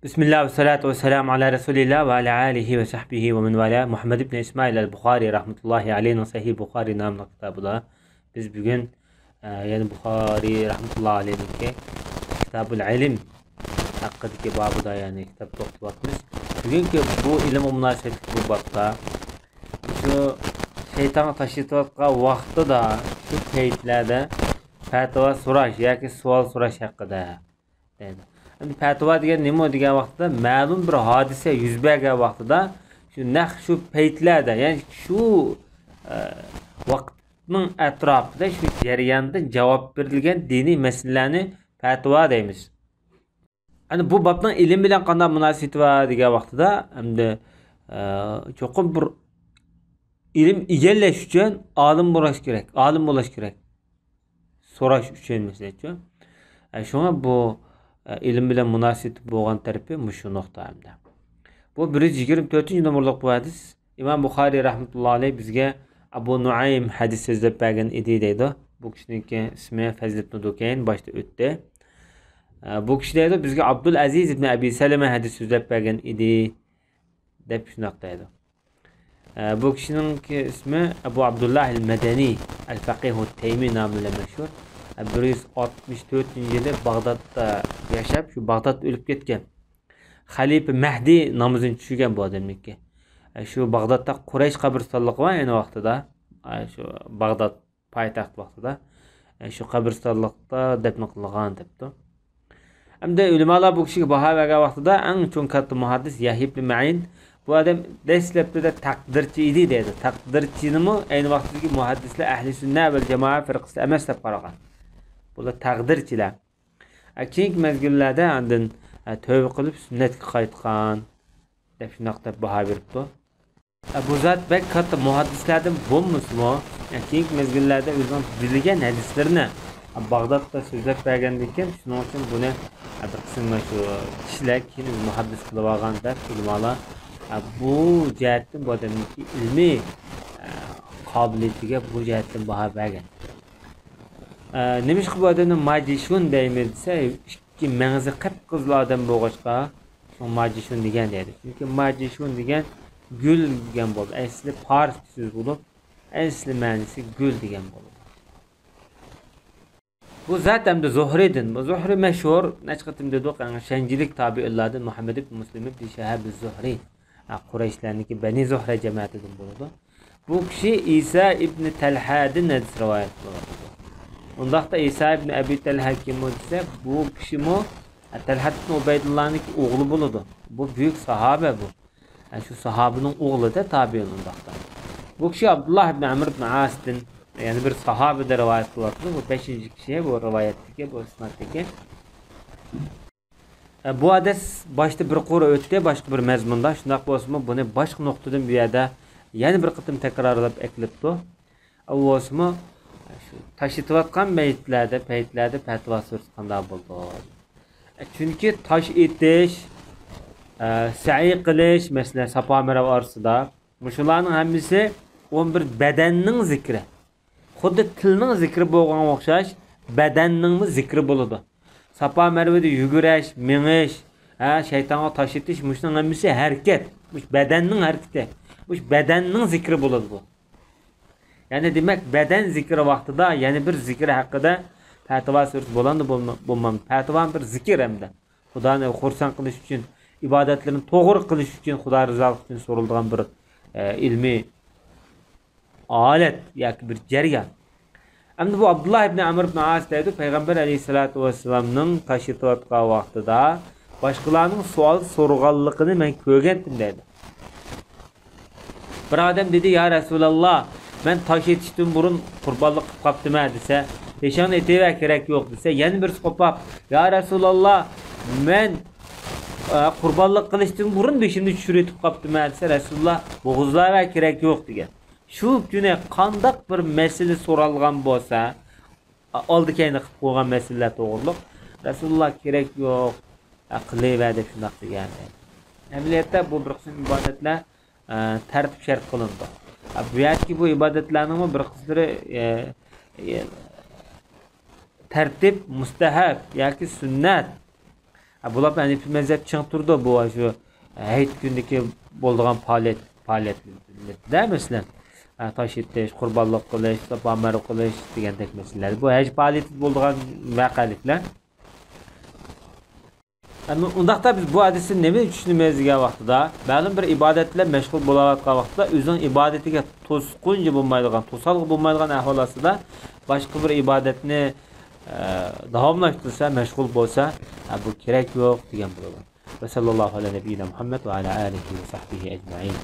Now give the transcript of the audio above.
Bismillah ve salatu ve selamu ala Resulillah ve ala alihi ve sahbihi ve men vala. Muhammed ibn İsmail el-Bukhari rahmetullahi aleyhi Sahih Bukhari namlı kitabıda biz bugün yani Bukhari rahmetullahi aleyhi'ninki Kitabul İlim hakkındaki babıda yani kitap okuduğumuz. Bugünkü bu ilim münasebeti bu babda şu şeytan taşıtıyotgan vaqtda da şu peytlerde fatva so'rash yoki savol so'rash haqida deydi. Endi fatva degan nima degan vaqtda ma'lum bir hodisa yuz bergan vaqtida shu paytlarda ya'ni shu vaqtning atrofida shu jarayonda javob berilgan diniy masalalarni fatva deymiz. Hani bu babning ilm bilan qanday munosabati bor degan vaqtida endi cho'qim bir ilm egallash uchun olim bo'lish kerak. Olim bo'lish kerak. So'rash uchun mesela. Şuna bu ilim bilen münasebeti bo'lgan tarafi mushu nuqta hamda. Bu 124-numurluq bu hadis İmam Bukhari rahmetullahi alayhi bizga Abu Nuaym hadis so'zlab bergan edi deydi. Bu kishiningki ismi Fazl ibn Dukayn boshda o'tdi. Bu kishi deydi bizga Abdul Aziz ibn Abi Salama hadis so'zlab bergan edi deb shunaq deydi. Bu kishiningki ismi Abu Abdullah el-Madani el-Faqih el-Taymi nomli mashhur. 164-yili Bag'dodda yashab, shu Bag'dodda o'lib ketgan. Xalifa Mahdi namozini tushirgan bu odamniki. Shu Bag'dodda Quraysh qabristonligi bor ayni vaqtida, shu Bag'dod poytaxt vaqtida, shu qabristonlikda dafn qilingan debdi. Hamda ulamolar bu kishiga baho bergan vaqtida eng cho'ng katta muhaddis Yahya ibn Ma'in bu odam dastlabda taqdirchi edi deydi. Taqdirchinimi ayni vaqtdagi muhaddislar ahli sunna va jamoa firqasi emas deb qaragan. Bular taqdirchilar. Keyingi mezgillarda andin tövbe qilib sunnatga qaytgan deb shunaq deb baho beribdi. Bu zot bek katta muhaddislardan bo'lmasmi? Keyingi mezgillarda o'zining bilgan hadislarni Bag'dodda so'zlab bergandan keyin shuning uchun buni bir qism shu kishilar keyin muhaddis qilib olgan deb ulamolar bu jihatdan bu odamning ilmiy qobiliyatiga bu jihatdan baho bergan. Nimish bu odamni majishun deymiz desa, ikki mangzi qip-qizil odam bo'lg'achqa shu majishun degan deydi. Chunki majishun degan gul degan bo'ldi. Asli fors so'z bo'lib, asli ma'nosi gul degan bo'ldi. Bu zot hamda Zuhriydin. Bu Zuhri mashhur, nechqatim dedik, shanjilik tabi'illardan Muhammad ibn Muslim ibn Shahab az-Zuhri. Qurayshlarniki Bani Zuhra jamoatidan bo'ladi. Bu kishi Isa ibn Talhadan rivoyat qiladi. Undaqda İsa ibn Abi Talha kim bo'lsa, bu kishi mo Talha ibn Ubaydullahning o'g'li bo'ladi. Bu büyük sahabe bu. Shu sahabening o'g'li da tabi'in undaqda. Bu kishi Abdullah ibn Amr ibn As'dan yani bir sahabede rivoyat qiladi. Bu 5-kishi bu rivoyatdagi, bu isnatdagi. Bu hadis başta bir qora o'tdi, boshqa bir mazmunda. Shundoq bo'lsa-mu, buni boshqa nuqtadan bu yerda yana bir qitim takrorlab eklibdi. Avvalsimi shu tashitayotgan paytlarda fatvo so'rashganda bo'ldi. Chunki tosh etish, sa'iy qilish, masalan, Safa Marva orasida mushularning hammasi 11 badanning zikri. Xuddi tilning zikri bo'lganga o'xshash, badanning zikri bo'ladi. Safa Marvada yugurish, mingish, shaytonga tosh etish, mushuning hammasi harakat. Mush badanning harakati. Mush badanning zikri bo'ladi bu. Yani demek beden zikri vaqtida yani bir zikr haqida fatvo so'rash bo'ladi bo'lmam. Fatvo bir zikr hamda. Xudoni xursand qilish uchun, ibodatlarni to'g'ri qilish uchun, Xudo rizolik uchun so'riladigan bir ilmiy alet yoki bir jarayon. Endi bu Abdullah ibn Amr ibn As deydi, Payg'ambar alayhisolatu vassalamning tashitayotgan vaqtida boshqalarning savol so'rganligini men ko'rgandim deydi. Bir odam dedi, ya Rasululloh, ben taş yetiştim burun kurbanlık kaptım dese, peşan eteve gerek yok dese, yeni bir skopap, ya Resulallah, ben kurbanlık kılıçtım burun beşimde çürütüp kaptım dese, Resulullah, boğuzlara gerek yok diye. Şu güne kandak bir mesele sorulgan bolsa, aldı kendine kılıp koygan meseleler doğruluk, Resulullah gerek yok, kılıverdi şundak diye. Emniyette bu bir kısım ibadetler tertip şart kılındı. Bu yerki bu ibadetlerinin bir kısmı tertip, mustahab yoki sunnat. Bular Hanefi mezhep çıng turdu bu şu hayit gündeki bolduğan faaliyet değil mesela. Taş itiş, kurbanlık kılış, sapamer kılış degan meseleler. Bu haj faaliyet bolduğan vakalikler. Yani undaqda biz bu hadisi neme düşünmemiz degan vaqtida, ma'lum bir ibodatlar mashg'ul bo'layotgan vaqtda o'zining ibodatiga to'sqinchi bo'lmaydigan, to'salg'i bo'lmaydigan ahvol ostida boshqa bir ibodatni davomlashtirsa, mashg'ul bo'lsa, bu kerak yo'q degan bo'ladi. Va sallallohu alayhi va Muhammad va ala alihi va sahbihi ajma'in.